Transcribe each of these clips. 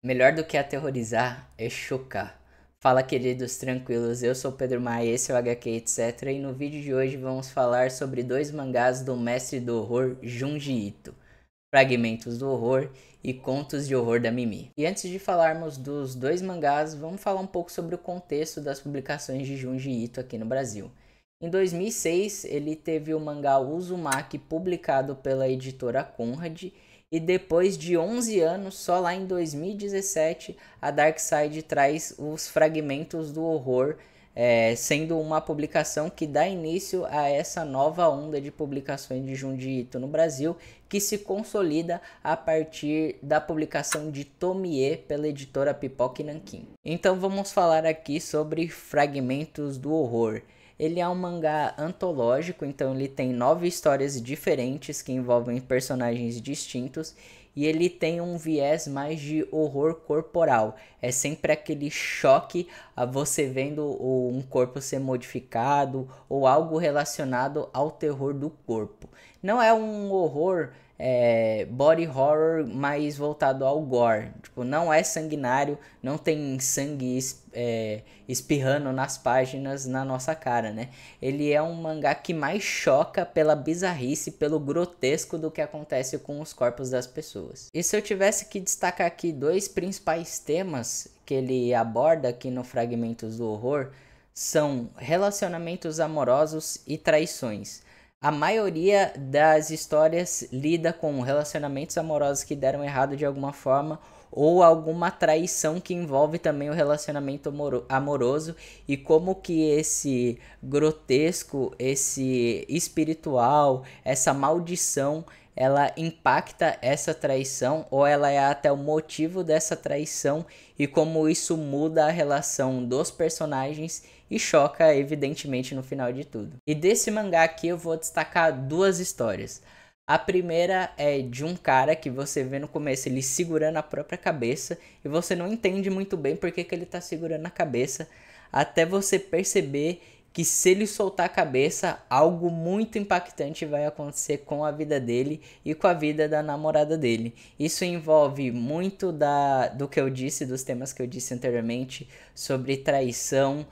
Melhor do que aterrorizar é chocar. Fala, queridos tranquilos, eu sou o Pedro Maia, esse é o HQ etc. E no vídeo de hoje vamos falar sobre dois mangás do mestre do horror Junji Ito, Fragmentos do Horror e Contos de Horror da Mimi. E antes de falarmos dos dois mangás, vamos falar um pouco sobre o contexto das publicações de Junji Ito aqui no Brasil. Em 2006, ele teve o mangá Uzumaki publicado pela editora Conrad, e depois de 11 anos, só lá em 2017, a Dark Side traz os Fragmentos do Horror, sendo uma publicação que dá início a essa nova onda de publicações de Junji Ito no Brasil, que se consolida a partir da publicação de Tomie pela editora Pipoca e Nanquim. Então vamos falar aqui sobre Fragmentos do Horror. Ele é um mangá antológico, então ele tem 9 histórias diferentes que envolvem personagens distintos e ele tem um viés mais de horror corporal. É sempre aquele choque a você vendo um corpo ser modificado ou algo relacionado ao terror do corpo. Não é um horror body horror mais voltado ao gore. Tipo, não é sanguinário, não tem sangue espirrando nas páginas na nossa cara, né? Ele é um mangá que mais choca pela bizarrice, pelo grotesco do que acontece com os corpos das pessoas. E se eu tivesse que destacar aqui dois principais temas que ele aborda aqui no Fragmentos do Horror, são relacionamentos amorosos e traições. A maioria das histórias lida com relacionamentos amorosos que deram errado de alguma forma ou alguma traição que envolve também o relacionamento amoroso e como que esse grotesco, esse espiritual, essa maldição, ela impacta essa traição ou ela é até o motivo dessa traição e como isso muda a relação dos personagens e choca evidentemente no final de tudo. E desse mangá aqui eu vou destacar duas histórias. A primeira é de um cara que você vê no começo ele segurando a própria cabeça e você não entende muito bem porque que ele tá segurando a cabeça, até você perceber que se ele soltar a cabeça, algo muito impactante vai acontecer com a vida dele e com a vida da namorada dele. Isso envolve muito do que eu disse, dos temas que eu disse anteriormente, sobre traição,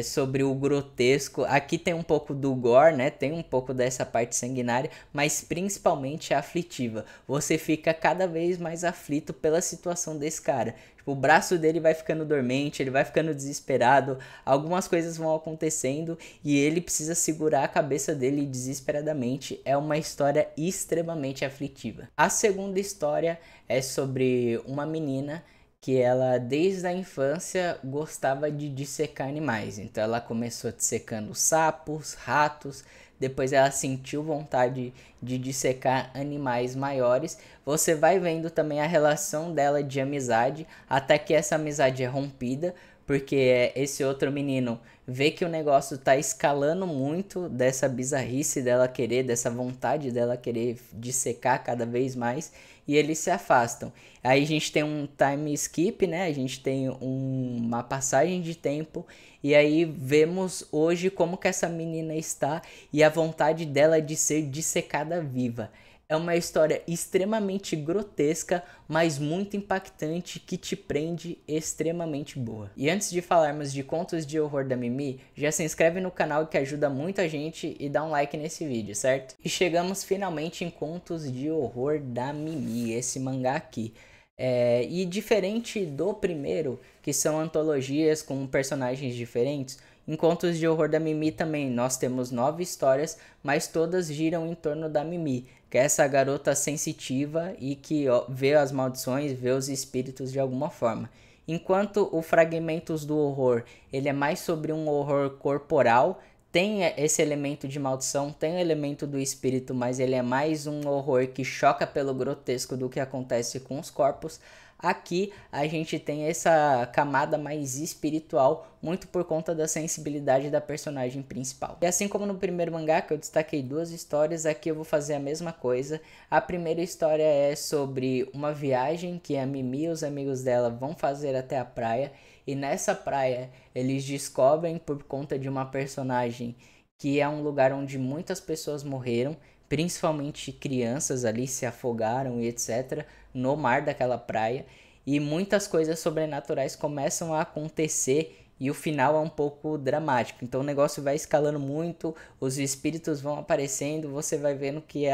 sobre o grotesco. Aqui tem um pouco do gore, né? Tem um pouco dessa parte sanguinária, mas principalmente a aflitiva. Você fica cada vez mais aflito pela situação desse cara. Tipo, o braço dele vai ficando dormente, ele vai ficando desesperado, algumas coisas vão acontecendo e ele precisa segurar a cabeça dele desesperadamente. É uma história extremamente aflitiva. A segunda história é sobre uma menina que ela desde a infância gostava de dissecar animais. Então ela começou dissecando sapos, ratos, depois ela sentiu vontade de dissecar animais maiores. Você vai vendo também a relação dela de amizade, até que essa amizade é rompida, porque esse outro menino vê que o negócio tá escalando muito dessa bizarrice dela querer, dessa vontade dela querer dissecar cada vez mais, e eles se afastam. Aí a gente tem um time skip, né? A gente tem uma passagem de tempo e aí vemos hoje como que essa menina está e a vontade dela de ser dissecada viva. É uma história extremamente grotesca, mas muito impactante, que te prende, extremamente boa. E antes de falarmos de Contos de Horror da Mimi, já se inscreve no canal que ajuda muito a gente e dá um like nesse vídeo, certo? E chegamos finalmente em Contos de Horror da Mimi, esse mangá aqui. E diferente do primeiro, que são antologias com personagens diferentes, em Contos de Horror da Mimi também nós temos 9 histórias, mas todas giram em torno da Mimi, que é essa garota sensitiva e que vê as maldições, vê os espíritos de alguma forma. Enquanto o Fragmentos do Horror, ele é mais sobre um horror corporal, tem esse elemento de maldição, tem o elemento do espírito, mas ele é mais um horror que choca pelo grotesco do que acontece com os corpos. Aqui a gente tem essa camada mais espiritual, muito por conta da sensibilidade da personagem principal. E assim como no primeiro mangá, que eu destaquei duas histórias, aqui eu vou fazer a mesma coisa. A primeira história é sobre uma viagem que a Mimi e os amigos dela vão fazer até a praia. E nessa praia eles descobrem, por conta de uma personagem, que é um lugar onde muitas pessoas morreram, principalmente crianças ali se afogaram e etc. no mar daquela praia. e muitas coisas sobrenaturais começam a acontecer e o final é um pouco dramático. Então o negócio vai escalando muito, os espíritos vão aparecendo, você vai vendo que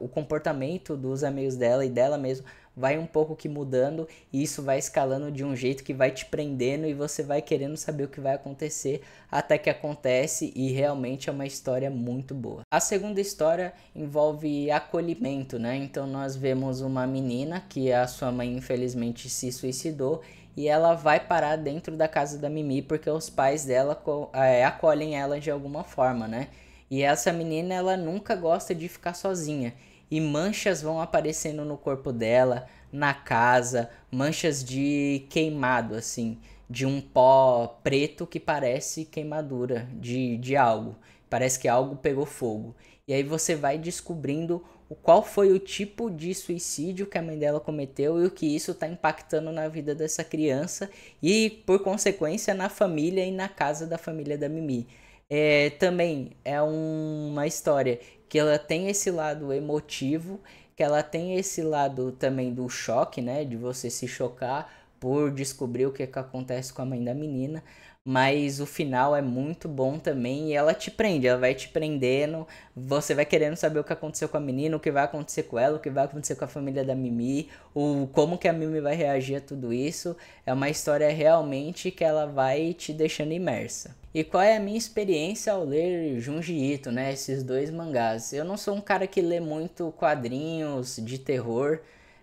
o comportamento dos amigos dela e dela mesmo vai um pouco que mudando e isso vai escalando de um jeito que vai te prendendo e você vai querendo saber o que vai acontecer até que acontece e realmente é uma história muito boa. A segunda história envolve acolhimento, né? Então nós vemos uma menina que a sua mãe infelizmente se suicidou e ela vai parar dentro da casa da Mimi porque os pais dela acolhem ela de alguma forma, né? E essa menina ela nunca gosta de ficar sozinha e manchas vão aparecendo no corpo dela, na casa, manchas de queimado, assim, de um pó preto que parece queimadura de algo. Parece que algo pegou fogo. E aí você vai descobrindo qual foi o tipo de suicídio que a mãe dela cometeu e o que isso está impactando na vida dessa criança e, por consequência, na família e na casa da família da Mimi. Também é uma história que ela tem esse lado emotivo, que ela tem esse lado também do choque, né, de você se chocar por descobrir o que acontece com a mãe da menina, mas o final é muito bom também e ela te prende, ela vai te prendendo, você vai querendo saber o que aconteceu com a menina, o que vai acontecer com ela, o que vai acontecer com a família da Mimi, como que a Mimi vai reagir a tudo isso. É uma história realmente que ela vai te deixando imersa. E qual é a minha experiência ao ler Junji Ito, né, esses dois mangás? Eu não sou um cara que lê muito quadrinhos de terror,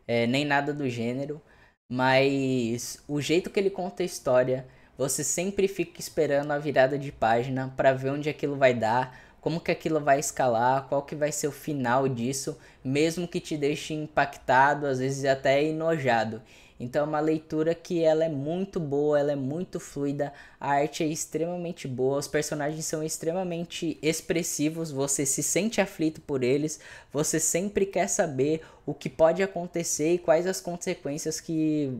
nem nada do gênero, mas o jeito que ele conta a história, você sempre fica esperando a virada de página para ver onde aquilo vai dar, como que aquilo vai escalar, qual que vai ser o final disso, mesmo que te deixe impactado, às vezes até enojado. Então é uma leitura que ela é muito boa, ela é muito fluida, a arte é extremamente boa, os personagens são extremamente expressivos, você se sente aflito por eles, você sempre quer saber o que pode acontecer e quais as consequências que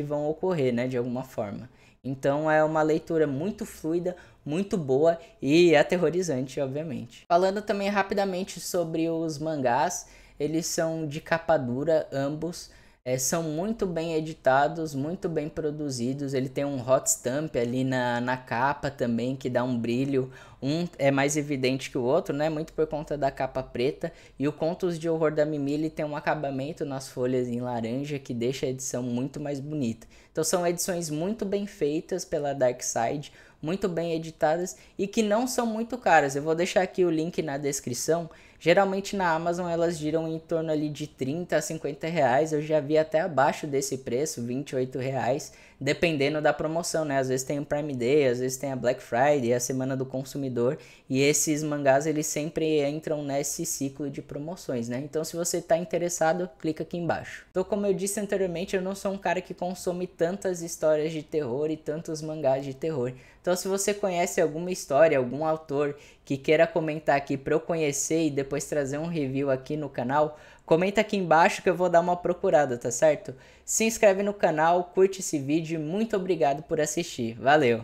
vão ocorrer, né, de alguma forma. Então é uma leitura muito fluida, muito boa e aterrorizante, obviamente. Falando também rapidamente sobre os mangás, eles são de capa dura, ambos. São muito bem editados, muito bem produzidos. Ele tem um hot stamp ali na capa também, que dá um brilho. Um é mais evidente que o outro, né? Muito por conta da capa preta. E o Contos de Horror da Mimi ele tem um acabamento nas folhas em laranja que deixa a edição muito mais bonita. Então são edições muito bem feitas pela Dark Side, muito bem editadas e que não são muito caras. Eu vou deixar aqui o link na descrição. Geralmente na Amazon elas giram em torno ali de 30 a 50 reais. Eu já vi até abaixo desse preço, 28 reais, dependendo da promoção, né? Às vezes tem o Prime Day, às vezes tem a Black Friday, a Semana do Consumidor. E esses mangás eles sempre entram nesse ciclo de promoções, né? Então se você está interessado, clica aqui embaixo. Então como eu disse anteriormente, eu não sou um cara que consome tantas histórias de terror e tantos mangás de terror. Então se você conhece alguma história, algum autor que queira comentar aqui para eu conhecer e depois trazer um review aqui no canal, comenta aqui embaixo que eu vou dar uma procurada, tá certo? Se inscreve no canal, curte esse vídeo e muito obrigado por assistir. Valeu!